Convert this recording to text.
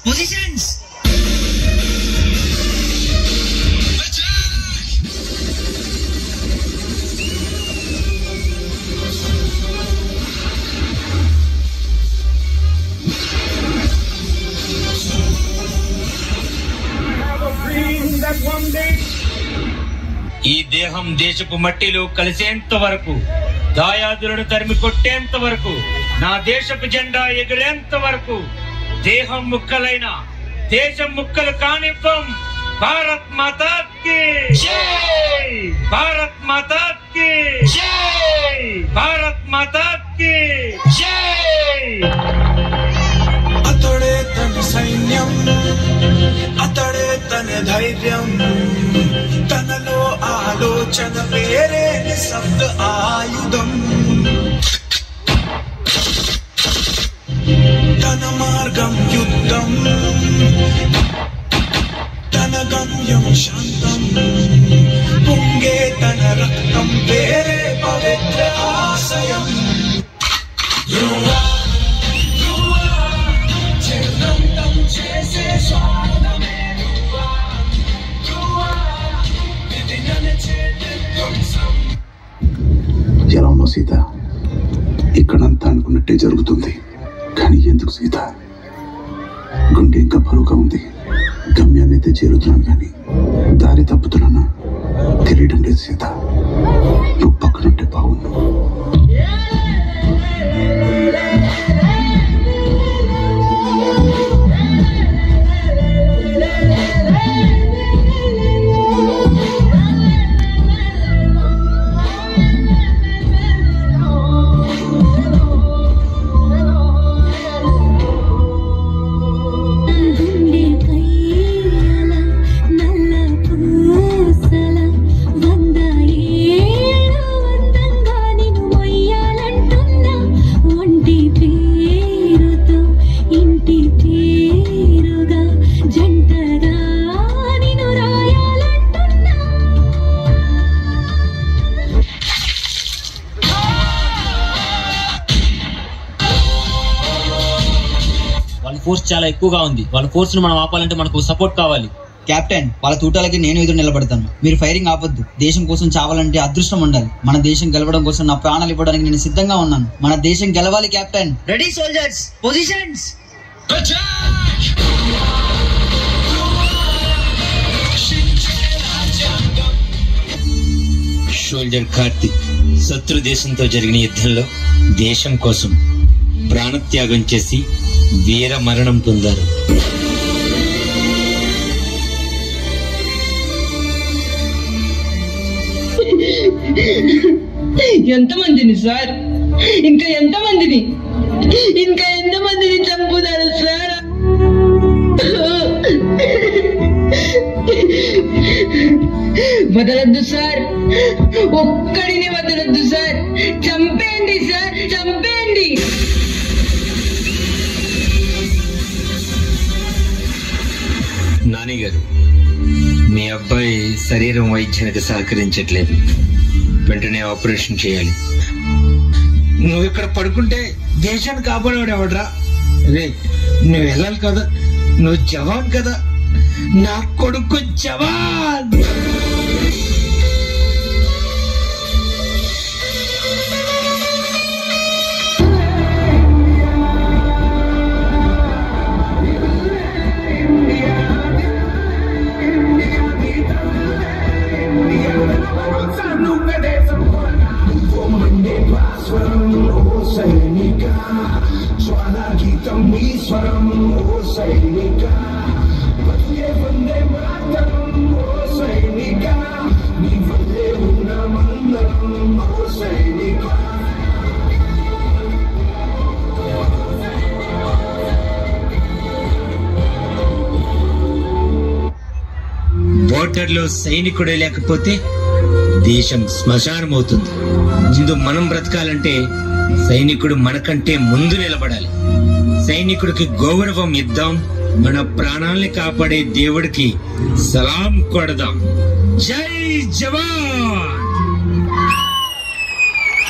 Positions. ఈ దేహం దేశపు మట్టిలో కలిసేంత వరకు, దాయాదులను తరిమి కొట్టేంత వరకు, నా దేశపు జెండా ఎగిరేంత వరకు దేహం ముక్కలైన దేశం ముక్కలు కానివ్వం. భారత్ మాతా కీ జై! భారత్ మాతా కీ జై! భారత్ మాతా కీ జై! అతడే తన సైన్యం, అతడే తన ధైర్యం, తనలో ఆలోచన పేరే నిశ్శబ్ద ఆయుధం. తన మార్గం యుద్ధం, తన గమ్యం శాంతం, పొంగే తన రక్తం పేరే పవిత్ర ఆశయం. ఎలా ఉన్నావు సీత? ఇక్కడంతా అనుకున్నట్టే జరుగుతుంది, కానీ ఎందుకు సీత? గుండె ఇంకా బరువుగా ఉంది. గమ్యాన్ని అయితే చేరుతున్నాను, కానీ దారి తప్పుతున్నానా తెలియడం లేదు సీత. నువ్వు పక్కనుంటే బాగుండు. ఫోర్స్ చాలా ఎక్కువగా ఉంది. వాళ్ళ ఫోర్స్ ను మనం ఆపాలంటే మనకు సపోర్ట్ కావాలి. కెప్టెన్, వాళ్ళ తూటాలకి నేను ఎదురు నిలబడతాను. మీరు ఫైరింగ్ ఆపొద్దు. దేశం కోసం చావాలంటే అదృష్టం ఉండాలి. మన దేశం గెలవడం కోసం నా ప్రాణాలు ఇవ్వడానికి నేను సిద్ధంగా ఉన్నాను. మన దేశం గెలవాలి captain. Ready soldiers, positions. Soldier Karthik శత్రు దేశంతో జరిగిన యుద్ధంలో దేశం కోసం ప్రాణత్యాగం చేసి వీర మరణం పొందారు. ఎంతమందిని సార్? ఇంకా ఎంతమందిని చంపుతారు సార్? వదలద్దు సార్, ఒక్కడిని వదలద్దు సార్. చంపేయండి సార్, చంపేయండి. నాని గారు, మీ అబ్బాయి శరీరం వైద్యానికి సహకరించట్లేదు. వెంటనే ఆపరేషన్ చేయాలి. నువ్వు ఇక్కడ పడుకుంటే దేశాన్ని కాపాడేవాడు ఎవడరా? రే, నువ్వు వెళ్ళాలి కదా, నువ్వు జవాన్ కదా, నా కొడుకు జవాన్. బోర్డర్లో సైనికుడే లేకపోతే దేశం శ్మశానం అవుతుంది. ముందు మనం బ్రతకాలంటే సైనికుడు మనకంటే ముందు నిలబడాలి. సైనికుడికి గౌరవం ఇద్దాం, మన ప్రాణాల్ని కాపాడే దేవుడికి సలాం కొడదాం. జై జవాన్.